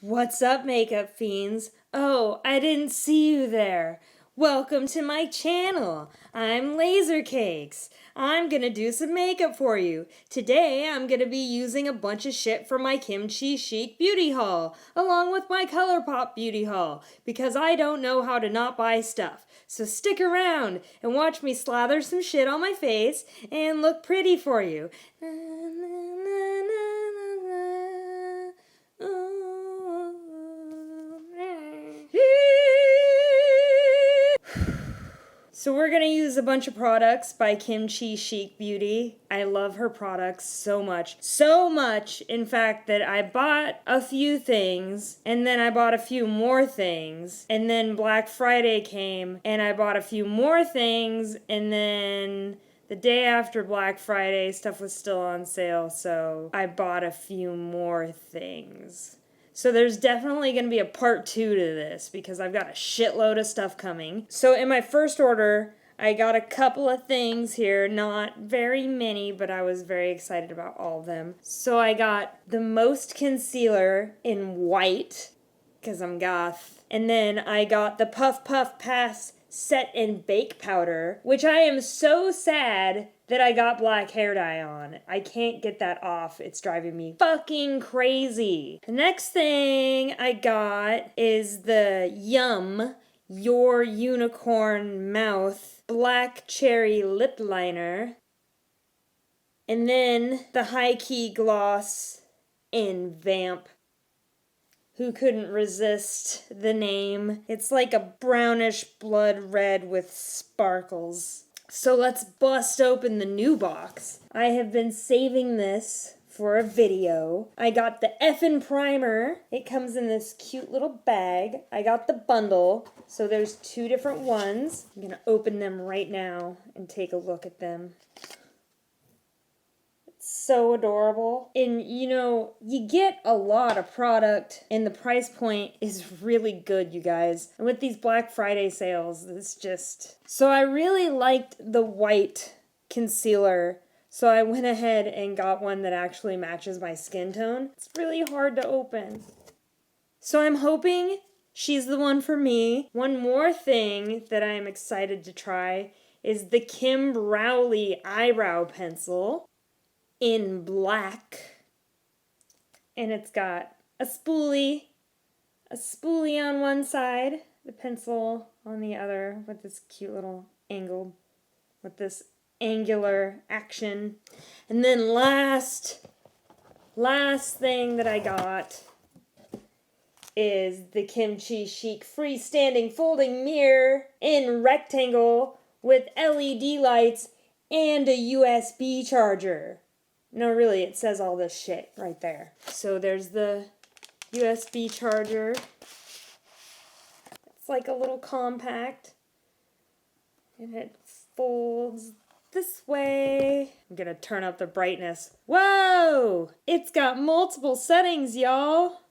What's up, makeup fiends? Oh, I didn't see you there. Welcome to my channel. I'm Laser Cakes. I'm gonna do some makeup for you. Today, I'm gonna be using a bunch of shit from my KimChi Chic beauty haul, along with my ColourPop beauty haul, because I don't know how to not buy stuff. So stick around and watch me slather some shit on my face and look pretty for you. So we're gonna use a bunch of products by KimChi Chic Beauty. I love her products so much. So much, in fact, that I bought a few things, and then I bought a few more things, and then Black Friday came, and I bought a few more things, and then the day after Black Friday, stuff was still on sale, so I bought a few more things. So there's definitely going to be a part 2 to this because I've got a shitload of stuff coming. So in my first order, I got a couple of things here, not very many, but I was very excited about all of them. So I got the Most Concealer in white, because I'm goth. And then I got the Puff Puff Pass Set and Bake Powder, which I am so sad that I got black hair dye on. I can't get that off. It's driving me fucking crazy. The next thing I got is the Yum Your Unicorn Mouth Black Cherry Lip Liner. And then the High Key Gloss in Vamp. Who couldn't resist the name? It's like a brownish blood red with sparkles. So let's bust open the new box. I have been saving this for a video. I got the effin' primer. It comes in this cute little bag. I got the bundle. So there's 2 different ones. I'm gonna open them right now and take a look at them. So adorable. And you know, you get a lot of product and the price point is really good, you guys. And with these Black Friday sales, it's just... So I really liked the white concealer, so I went ahead and got one that actually matches my skin tone. It's really hard to open. So I'm hoping she's the one for me. One more thing that I'm excited to try is the Kim Rowley eyebrow pencil in black, and it's got a spoolie on one side, the pencil on the other, with this cute little angle, with this angular action. And then last thing that I got is the KimChi Chic freestanding folding mirror in rectangle with LED lights and a USB charger. No, really, it says all this shit right there. So there's the USB charger. It's like a little compact. And it folds this way. I'm gonna turn up the brightness. Whoa! It's got multiple settings, y'all!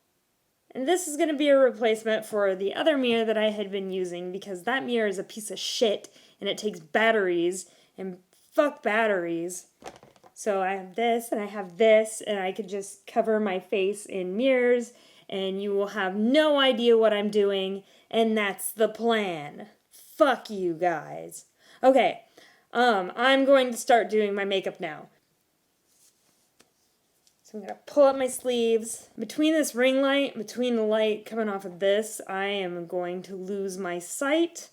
And this is gonna be a replacement for the other mirror that I had been using because that mirror is a piece of shit and it takes batteries, and fuck batteries. So I have this, and I have this, and I could just cover my face in mirrors, and you will have no idea what I'm doing, and that's the plan. Fuck you guys. Okay, I'm going to start doing my makeup now. So I'm going to pull up my sleeves. Between this ring light, between the light coming off of this, I am going to lose my sight.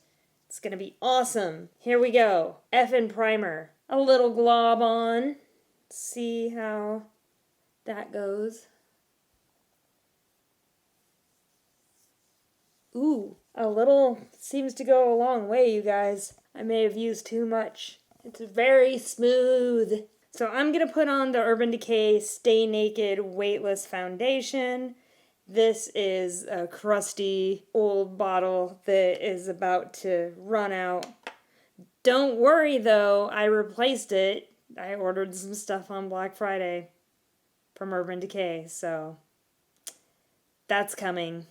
It's going to be awesome. Here we go. Effin' primer. A little glob on. See how that goes. Ooh, a little seems to go a long way, you guys. I may have used too much. It's very smooth. So I'm going to put on the Urban Decay Stay Naked Weightless Foundation. This is a crusty old bottle that is about to run out. Don't worry though, I replaced it. I ordered some stuff on Black Friday from Urban Decay, so that's coming.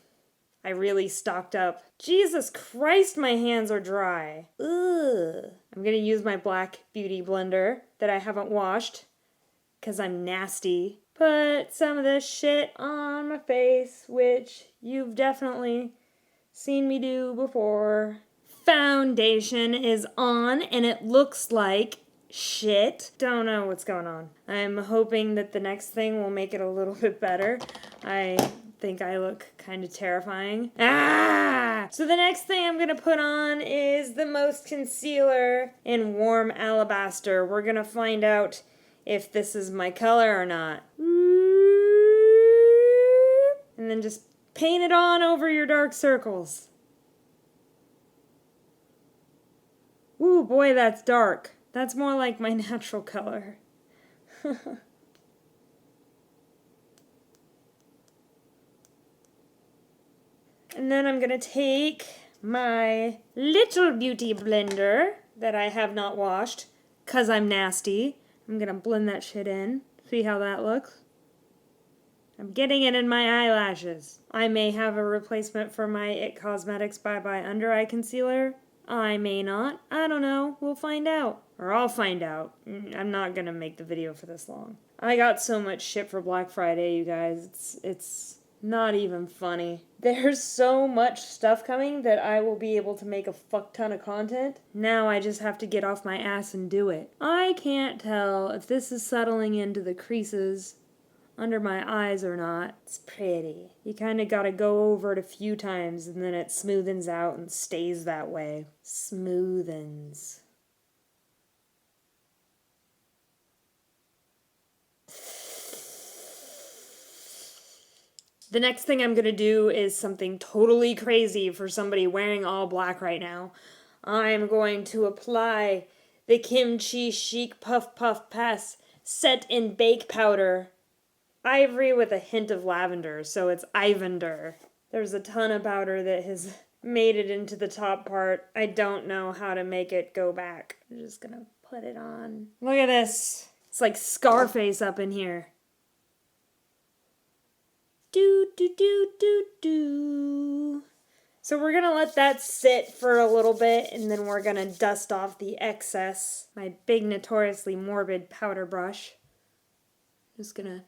I really stocked up. Jesus Christ, my hands are dry. Ugh. I'm going to use my Black Beauty blender that I haven't washed because I'm nasty. put some of this shit on my face, which you've definitely seen me do before. Foundation is on, and it looks like shit. Don't know what's going on. I'm hoping that the next thing will make it a little bit better. I think I look kind of terrifying. Ah! So the next thing I'm going to put on is the Most Concealer in Warm Alabaster. We're going to find out if this is my color or not. And then just paint it on over your dark circles. Ooh, boy, that's dark. That's more like my natural color. And then I'm going to take my little beauty blender that I have not washed because I'm nasty. I'm going to blend that shit in. See how that looks? I'm getting it in my eyelashes. I may have a replacement for my IT Cosmetics Bye Bye Under Eye Concealer. I may not. I don't know. We'll find out. Or I'll find out. I'm not going to make the video for this long. I got so much shit for Black Friday, you guys. It's not even funny. There's so much stuff coming that I will be able to make a fuck ton of content. Now I just have to get off my ass and do it. I can't tell if this is settling into the creases under my eyes or not. It's pretty. You kind of gotta go over it a few times and then it smoothens out and stays that way. Smoothens. The next thing I'm gonna do is something totally crazy for somebody wearing all black right now. I'm going to apply the KimChi Chic Puff Puff Pass Set in Bake Powder. Ivory with a hint of lavender, so it's Ivender. There's a ton of powder that has made it into the top part. I don't know how to make it go back. I'm just gonna put it on. Look at this. It's like Scarface up in here. Do, do, do, do, do. So we're gonna let that sit for a little bit and then we're gonna dust off the excess. My big, notoriously morbid powder brush. Just gonna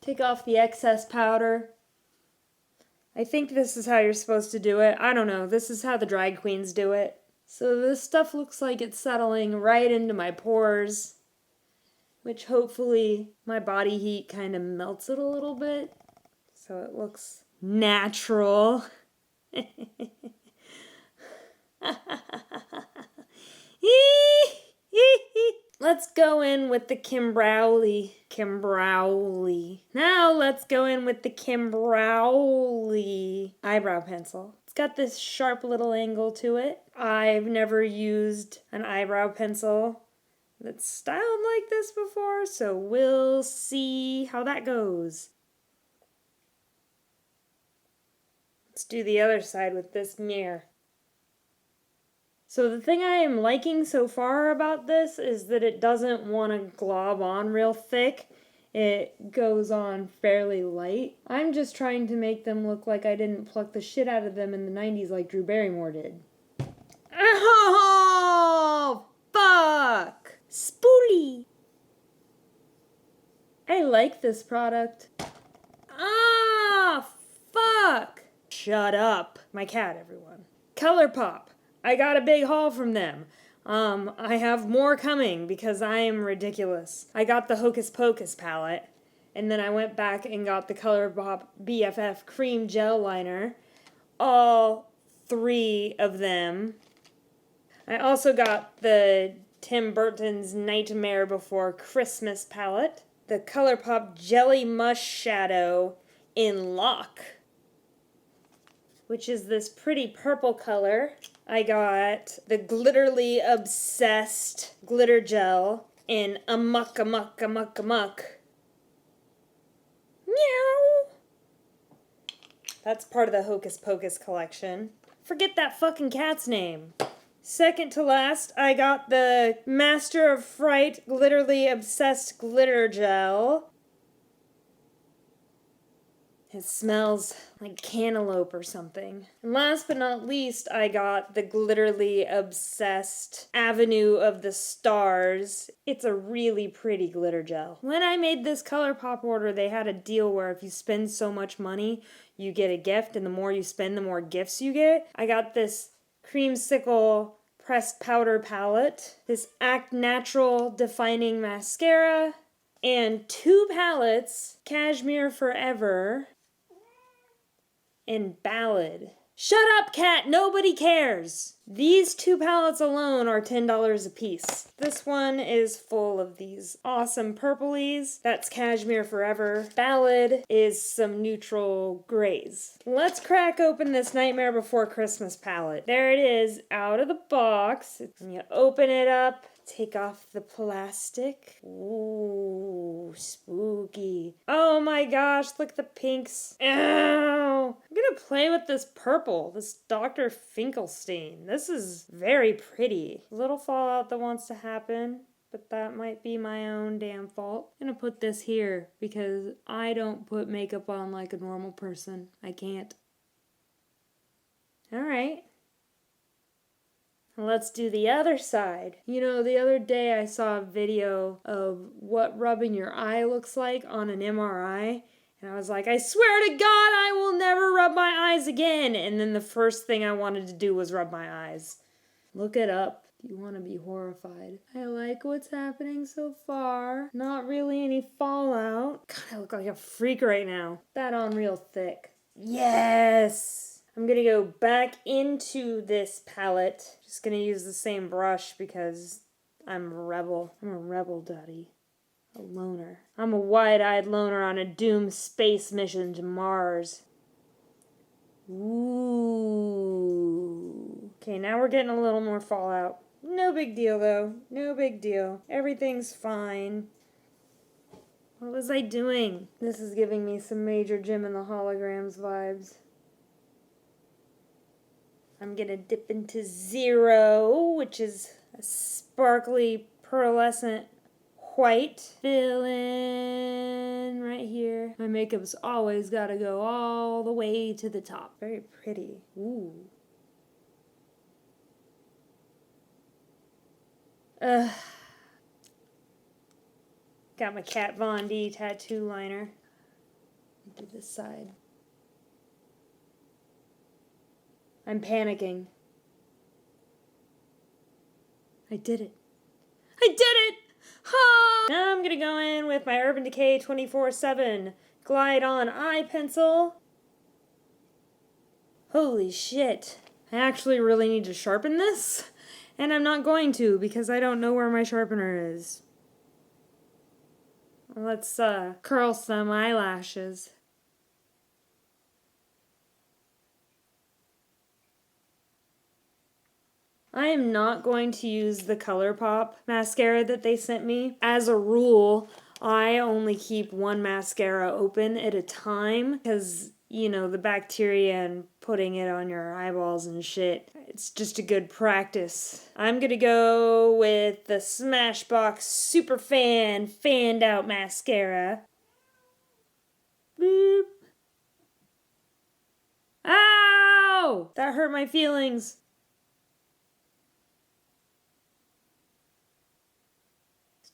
take off the excess powder. I think this is how you're supposed to do it. I don't know. This is how the drag queens do it. So this stuff looks like it's settling right into my pores, which hopefully my body heat kind of melts it a little bit so it looks natural. Let's go in with the Kimbrowley. Now let's go in with the Kimbrowley eyebrow pencil. It's got this sharp little angle to it. I've never used an eyebrow pencil that's styled like this before, so we'll see how that goes. Let's do the other side with this mirror. So the thing I am liking so far about this is that it doesn't want to glob on real thick. It goes on fairly light. I'm just trying to make them look like I didn't pluck the shit out of them in the 90s like Drew Barrymore did. Oh, fuck! Spoolie! I like this product. Ah, fuck! Shut up. My cat, everyone. ColourPop. I got a big haul from them. I have more coming because I am ridiculous. I got the Hocus Pocus palette, and then I went back and got the ColourPop BFF Cream Gel Liner. All 3 of them. I also got the Tim Burton's Nightmare Before Christmas palette. The ColourPop Jelly Mush Shadow in Lock, which is this pretty purple color. I got the Glitterly Obsessed Glitter Gel in Amok, Amok, Amok, Amok. Meow! That's part of the Hocus Pocus collection. Forget that fucking cat's name. Second to last, I got the Master of Fright Glitterly Obsessed Glitter Gel. It smells like cantaloupe or something. And last but not least, I got the Glitterly Obsessed Avenue of the Stars. It's a really pretty glitter gel. When I made this ColourPop order, they had a deal where if you spend so much money, you get a gift, and the more you spend, the more gifts you get. I got this Creamsicle pressed powder palette, this Act Natural defining mascara, and 2 palettes, Cashmere Forever and Ballad. Shut up, cat! Nobody cares! These 2 palettes alone are $10 a piece. This one is full of these awesome purplies. That's Cashmere Forever. Ballad is some neutral grays. Let's crack open this Nightmare Before Christmas palette. There it is, out of the box. And you open it up. Take off the plastic. Ooh, spooky. Oh my gosh, look at the pinks. Ow! I'm gonna play with this purple, this Dr. Finkelstein. This is very pretty. A little fallout that wants to happen, but that might be my own damn fault. I'm gonna put this here because I don't put makeup on like a normal person. I can't. Alright. Let's do the other side. You know, the other day I saw a video of what rubbing your eye looks like on an MRI. And I was like, I swear to God, I will never rub my eyes again. And then the first thing I wanted to do was rub my eyes. Look it up. You want to be horrified. I like what's happening so far. Not really any fallout. God, I look like a freak right now. That on real thick. Yes! I'm gonna go back into this palette. Just gonna use the same brush because I'm a rebel. I'm a rebel, daddy. A loner. I'm a wide-eyed loner on a doomed space mission to Mars. Ooh. Okay, now we're getting a little more fallout. No big deal, though. No big deal. Everything's fine. What was I doing? This is giving me some Major Jim and the Holograms vibes. I'm gonna dip into 0, which is a sparkly pearlescent white. Fill in right here. My makeup's always gotta go all the way to the top. Very pretty. Ooh. Ugh. Got my Kat Von D tattoo liner. Do this side. I'm panicking. I did it. I did it! Ha! Now I'm gonna go in with my Urban Decay 24/7 Glide On Eye Pencil. Holy shit. I actually really need to sharpen this, and I'm not going to because I don't know where my sharpener is. Let's curl some eyelashes. I am not going to use the ColourPop mascara that they sent me. As a rule, I only keep one mascara open at a time because, you know, the bacteria and putting it on your eyeballs and shit, it's just a good practice. I'm gonna go with the Smashbox Superfan Fanned Out Mascara. Boop. Ow! That hurt my feelings.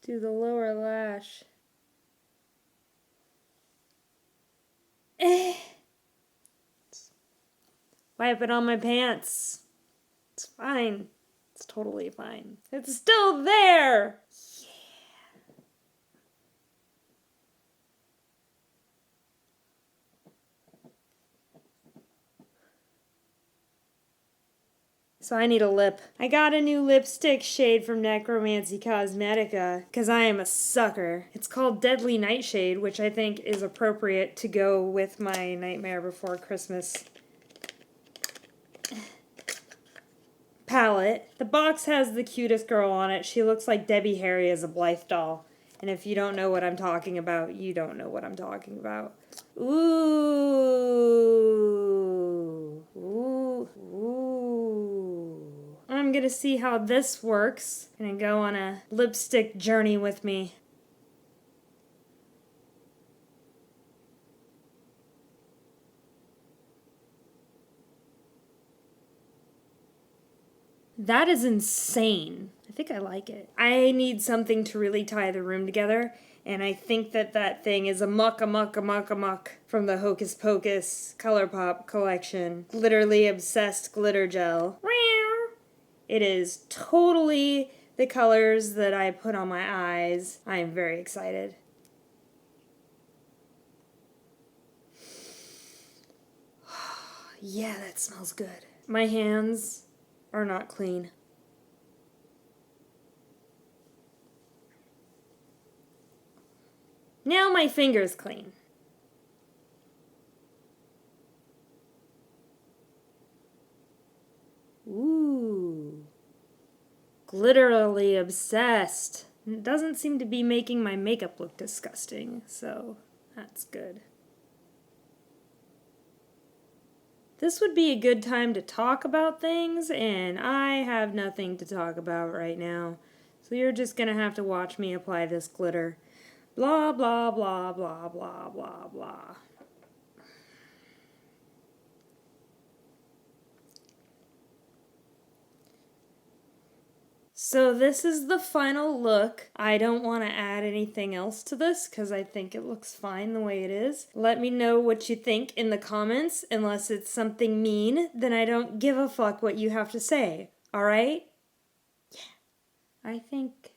Do the lower lash. Wipe it on my pants. It's fine. It's totally fine. It's still there! So I need a lip. I got a new lipstick shade from Necromancy Cosmetica because I am a sucker. It's called Deadly Nightshade, which I think is appropriate to go with my Nightmare Before Christmas palette. The box has the cutest girl on it. She looks like Debbie Harry as a Blythe doll. And if you don't know what I'm talking about, you don't know what I'm talking about. Ooh. Ooh. Ooh. I'm gonna see how this works. Gonna go on a lipstick journey with me. That is insane. I think I like it. I need something to really tie the room together, and I think that thing is Amok from the Hocus Pocus ColourPop collection. Glitterly Obsessed Glitter Gel. It is totally the colors that I put on my eyes. I am very excited. Yeah, that smells good. My hands are not clean. Now my finger's clean. Ooh. Glitterly obsessed. It doesn't seem to be making my makeup look disgusting, so that's good. This would be a good time to talk about things, and I have nothing to talk about right now. So you're just gonna have to watch me apply this glitter. Blah, blah, blah, blah, blah, blah, blah. So this is the final look. I don't want to add anything else to this because I think it looks fine the way it is. Let me know what you think in the comments. Unless it's something mean, then I don't give a fuck what you have to say. Alright? Yeah. I think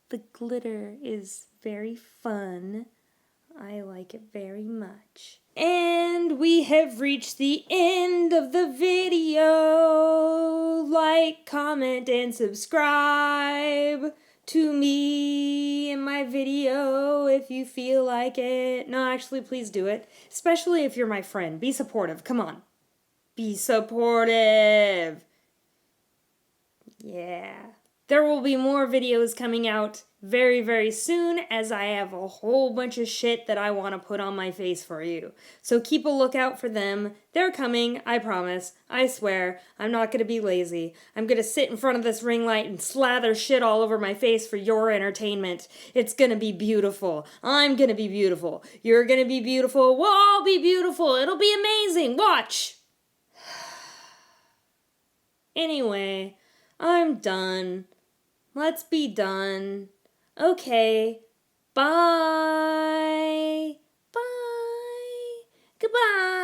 the glitter is very fun. I like it very much. And we have reached the end of the video. Like, comment, and subscribe to me and my video if you feel like it. No, actually, please do it. Especially if you're my friend. Be supportive. Come on. Be supportive. Yeah. There will be more videos coming out very, very soon as I have a whole bunch of shit that I want to put on my face for you. So keep a lookout for them. They're coming, I promise. I swear. I'm not going to be lazy. I'm going to sit in front of this ring light and slather shit all over my face for your entertainment. It's going to be beautiful. I'm going to be beautiful. You're going to be beautiful. We'll all be beautiful. It'll be amazing. Watch. Anyway, I'm done. Let's be done. Okay. Bye. Bye. Goodbye.